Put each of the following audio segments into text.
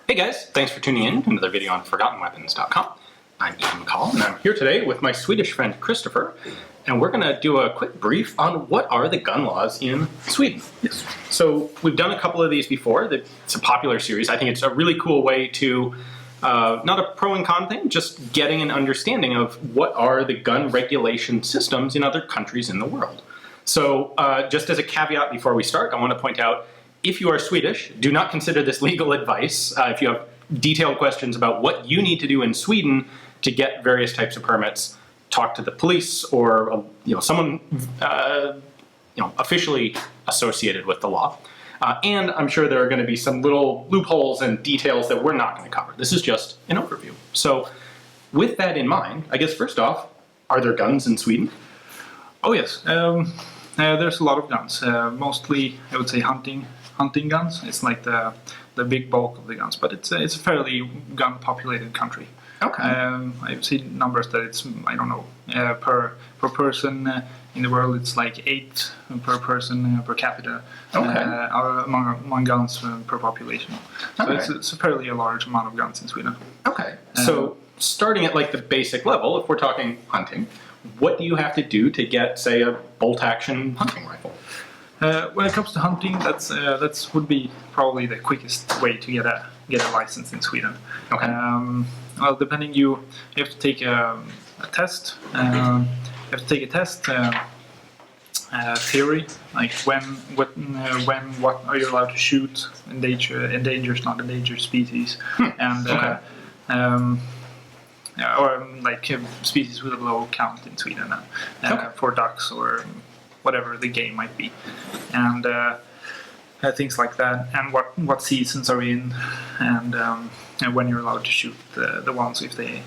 Hey guys, thanks for tuning in to another video on ForgottenWeapons.com. I'm Ian McCall, and I'm here today with my Swedish friend Kristoffer, and we're going to do a quick brief on what are the gun laws in Sweden. Yes. So we've done a couple of these before. It's a popular series. I think it's a really cool way to, not a pro and con thing, just getting an understanding of what are the gun regulation systems in other countries in the world. So just as a caveat before we start, I want to point out, if you are Swedish, do not consider this legal advice. If you have detailed questions about what you need to do in Sweden to get various types of permits, talk to the police or someone officially associated with the law. And I'm sure there are going to be some little loopholes and details that we're not going to cover. This is just an overview. So with that in mind, I guess first off, are there guns in Sweden? Oh yes, there's a lot of guns. Mostly, I would say hunting guns. It's like the big bulk of the guns, but it's a fairly gun-populated country. Okay. I've seen numbers that it's, I don't know, per person in the world it's like 8 per person per capita. Okay. Among guns per population. So Okay. it's a fairly large amount of guns in Sweden. Okay. So starting at like the basic level, if we're talking hunting, what do you have to do to get, say, a bolt-action hunting rifle? When it comes to hunting, that's would be probably the quickest way to get a license in Sweden. Okay. Well, depending, you have to take a test. You have to take a test. Theory, like what are you allowed to shoot? Endangered, not endangered species, and Okay. or like species with a low count in Sweden, Okay. for ducks or whatever the game might be, and things like that, and what seasons are in, and when you're allowed to shoot the ones if they,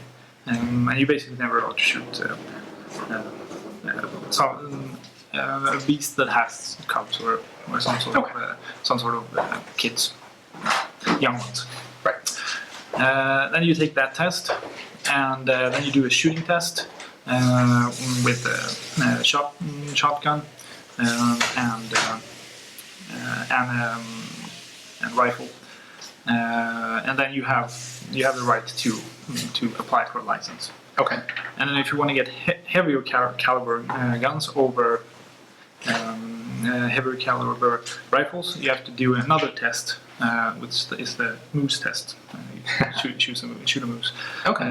and you basically never allowed to shoot a beast that has cubs or some sort of kids, young ones. Right. Then you take that test, and then you do a shooting test with a shotgun and rifle, and then you have the right to apply for a license. Okay. And then if you want to get heavier caliber guns over heavier caliber rifles, you have to do another test, which is the moose test. Shoot a moose. Okay.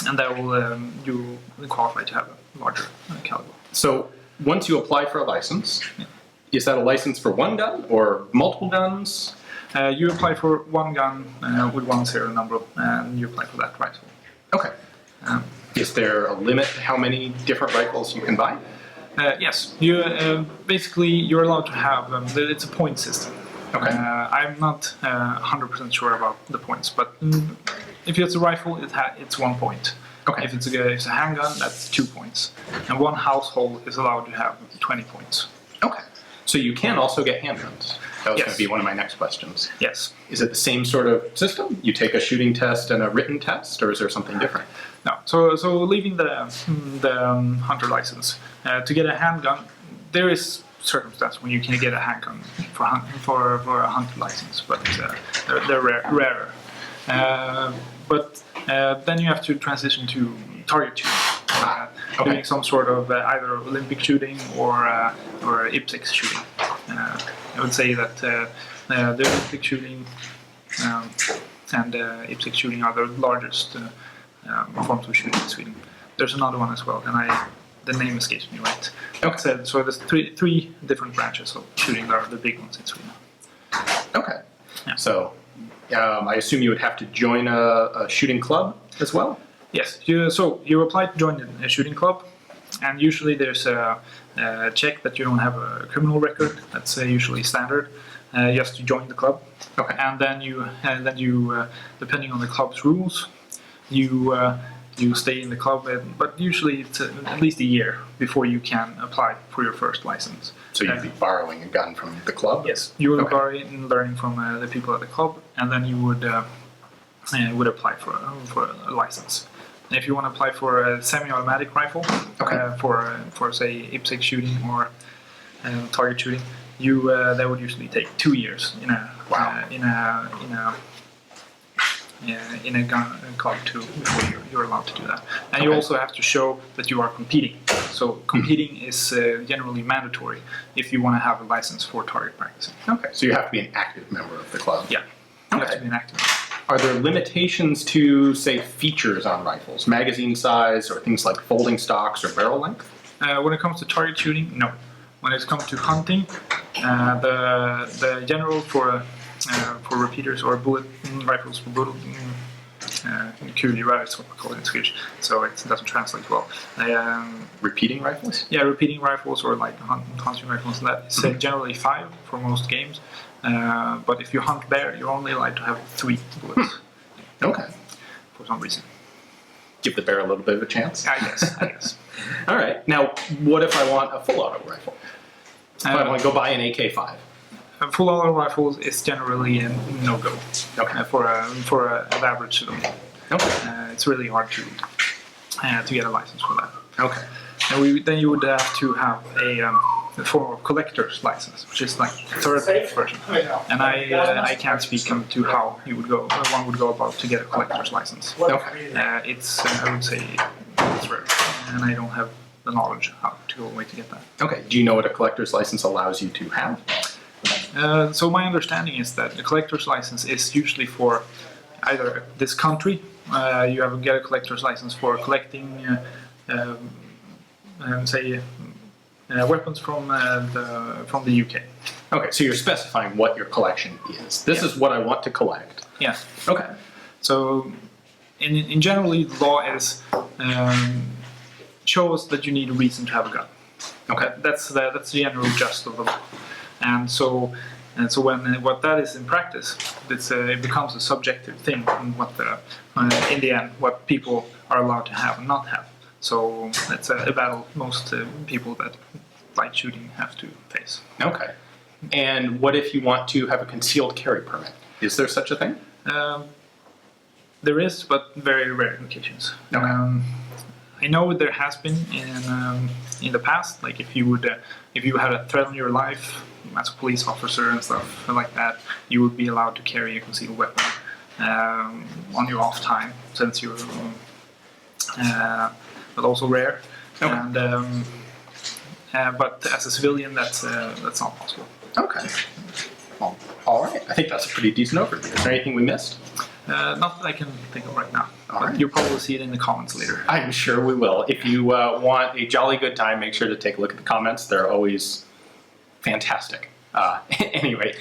And that will you qualify to have a larger caliber. So once you apply for a license, is that a license for one gun or multiple guns? You apply for one gun with one serial number, and you apply for that rifle. Okay. Is there a limit to how many different rifles you can buy? Yes, basically you're allowed to have. It's a point system. Okay. I'm not 100% sure about the points, but if it's a rifle, it's 1 point. Okay. If it's a handgun, that's 2 points, and one household is allowed to have 20 points. Okay. So you can also get handguns. That was Yes. going to be one of my next questions. Yes. Is it the same sort of system? You take a shooting test and a written test, or is there something different? No. So leaving the hunter license to get a handgun, there is circumstance when you can get a handgun for a hunter license, but they're rarer. But then you have to transition to target shooting, Okay. doing some sort of either Olympic shooting or IPSC shooting. I would say that the Olympic shooting and IPSC shooting are the largest forms of shooting in Sweden. There's another one as well, and the name escapes me right. Okay. So there's three different branches of shooting that are the big ones in Sweden. Okay. Yeah. So I assume you would have to join a shooting club as well? Yes. So you apply to join a shooting club, and usually there's a check that you don't have a criminal record. That's usually standard, just to join the club. Okay. And then you depending on the club's rules, you stay in the club, but usually it's at least a year before you can apply for your first license. So you'd be borrowing a gun from the club? Yes, you would Okay. borrow it and learning from the people at the club, and then you would apply for a license. And if you want to apply for a semi-automatic rifle, Okay. for say IPSC shooting or target shooting, that would usually take 2 years in a in a gun club too before you're allowed to do that. And you also have to show that you are competing. So competing is generally mandatory if you want to have a license for target practicing. Okay, so you have to be an active member of the club. Yeah, you have to be an active member. Are there limitations to, say, features on rifles? Magazine size or things like folding stocks or barrel length? When it comes to target shooting, no. When it comes to hunting, the general for repeaters or bullet rifles for bullet kulgevär is what we call it in Swedish, so it doesn't translate well. Repeating rifles? Yeah, repeating rifles or like hunting rifles. That's generally 5 for most games. But if you hunt bear, you're only allowed to have 3 bullets. Okay. For some reason. Give the bear a little bit of a chance? I guess. All right. Now, what if I want a full auto rifle? If I want to go buy an AK-5? Full auto rifles is generally a no-go. Okay. For an average civilian. Okay. It's really hard to get a license for that. Okay. And then you would have to have a form of collector's license, which is like the third version. And I can't speak to how one would go about to get a collector's license. Okay. It's I would say it's rare, and I don't have the knowledge how to go away to get that. Okay. Do you know what a collector's license allows you to have? So my understanding is that the collector's license is usually for either this country. You get a collector's license for collecting, weapons from the UK. Okay, so you're specifying what your collection is. This is what I want to collect. Yeah. Okay. So, in generally, the law is shows that you need a reason to have a gun. Okay. That's the general gist of the law. And so when what that is in practice, it becomes a subjective thing in what in the end what people are allowed to have and not have. So it's a battle most people that like shooting have to face. Okay. And what if you want to have a concealed carry permit? Is there such a thing? There is, but very rare occasions. Okay. I know there has been in the past. Like if you had a threat on your life as a police officer and stuff like that, you would be allowed to carry a concealed weapon on your off time, since you're. But also rare. Okay. And but as a civilian, that's not possible. Okay. Well, all right. I think that's a pretty decent overview. Is there anything we missed? Not that I can think of right now. All right. You'll probably see it in the comments later. I'm sure we will. If you want a jolly good time, make sure to take a look at the comments. They're always fantastic. Anyway,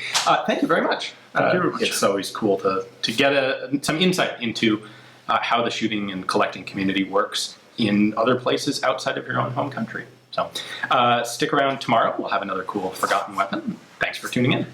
thank you very much. Thank you very much. It's always cool to get some insight into how the shooting and collecting community works in other places outside of your own home country. So stick around tomorrow. We'll have another cool forgotten weapon. Thanks for tuning in.